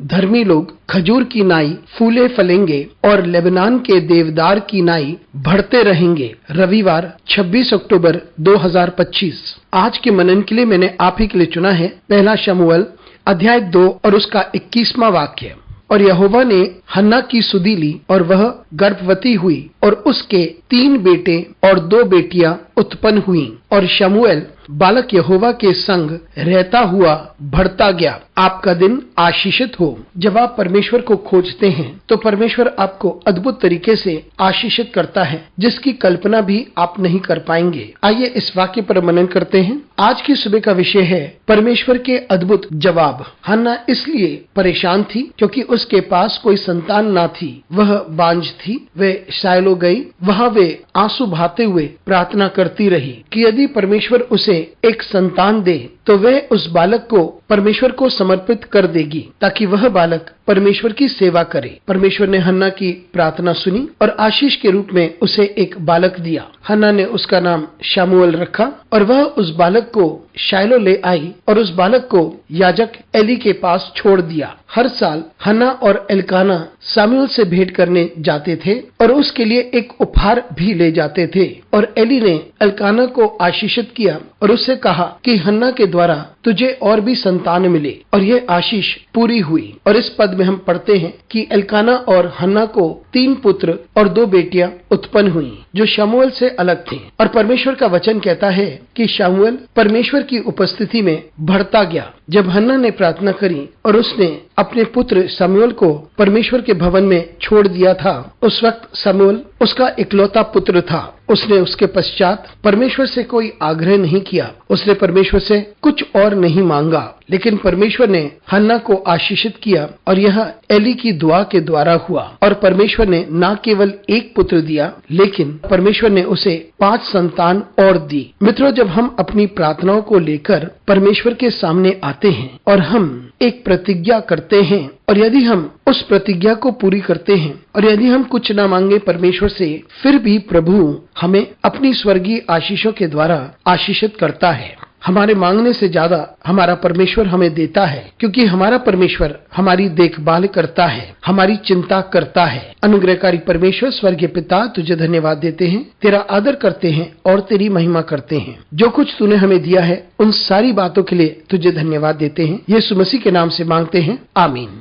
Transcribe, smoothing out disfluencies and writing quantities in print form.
धर्मी लोग खजूर की नाई फूले फलेंगे और लेबनान के देवदार की नाई बढ़ते रहेंगे। रविवार 26 अक्टूबर 2025। आज के मनन के लिए मैंने आप ही के लिए चुना है पहला शमूएल अध्याय 2 और उसका 21वां वाक्य। और यहोवा ने हन्ना की सुधि ली और वह गर्भवती हुई और उसके 3 बेटे और 2 बेटियां उत्पन्न हुईं और शमूएल बालक यहोवा के संग रहता हुआ बढ़ता गया। आपका दिन आशीषित हो। जब आप परमेश्वर को खोजते हैं तो परमेश्वर आपको अद्भुत तरीके से आशीषित करता है जिसकी कल्पना भी आप नहीं कर पाएंगे। आइए इस वाक्य पर मनन करते हैं। आज की सुबह का विषय है परमेश्वर के अद्भुत जवाब। हन्ना इसलिए परेशान थी क्योंकि उसके पास कोई संतान ना थी। वह बांझ थी। वे शायलो गई। वहां वे आंसू बहाते हुए प्रार्थना करती रही कि यदि परमेश्वर उसे एक संतान दे तो वे उस बालक को परमेश्वर को समर्पित कर देगी ताकि वह बालक परमेश्वर की सेवा करे। परमेश्वर ने हन्ना की प्रार्थना सुनी और आशीष के रूप में उसे एक बालक दिया। हन्ना ने उसका नाम शमूएल रखा और वह उस बालक को शायलो ले आई और उस बालक को याजक एली के पास छोड़ दिया। हर साल हन्ना और एल्काना शमूएल से भेंट करने जाते थे और उसके लिए एक उपहार भी ले जाते थे। और एली ने एल्काना को आशीषित किया और उससे कहा कि हन्ना के द्वारा तुझे और भी संतान मिले और यह आशीष पूरी हुई। और इस पद में हम पढ़ते हैं कि एल्काना और हन्ना को 3 पुत्र और 2 बेटियां उत्पन्न हुई जो शमूएल से अलग थे। और परमेश्वर का वचन कहता है कि शमूएल परमेश्वर की उपस्थिति में बढ़ता गया। जब हन्ना ने प्रार्थना करी और उसने अपने पुत्र शमूएल को परमेश्वर के भवन में छोड़ दिया था, उस वक्त शमूएल उसका इकलौता पुत्र था। उसने उसके पश्चात परमेश्वर से कोई आग्रह नहीं किया। उसने परमेश्वर से कुछ और नहीं मांगा, लेकिन परमेश्वर ने हन्ना को आशीषित किया और यह एली की दुआ के द्वारा हुआ। और परमेश्वर ने न केवल एक पुत्र दिया लेकिन परमेश्वर ने उसे 5 संतान और दी। मित्रों, जब हम अपनी प्रार्थनाओं को लेकर परमेश्वर के सामने आते हैं और हम एक प्रतिज्ञा करते हैं और यदि हम उस प्रतिज्ञा को पूरी करते हैं और यदि हम कुछ न मांगे परमेश्वर से, फिर भी प्रभु हमें अपनी स्वर्गीय आशीषों के द्वारा आशीषित करता है। हमारे मांगने से ज्यादा हमारा परमेश्वर हमें देता है क्योंकि हमारा परमेश्वर हमारी देखभाल करता है, हमारी चिंता करता है। अनुग्रहकारी परमेश्वर स्वर्गीय पिता, तुझे धन्यवाद देते हैं, तेरा आदर करते हैं और तेरी महिमा करते हैं। जो कुछ तूने हमें दिया है उन सारी बातों के लिए तुझे धन्यवाद देते हैं। यीशु मसीह के नाम से मांगते हैं, आमीन।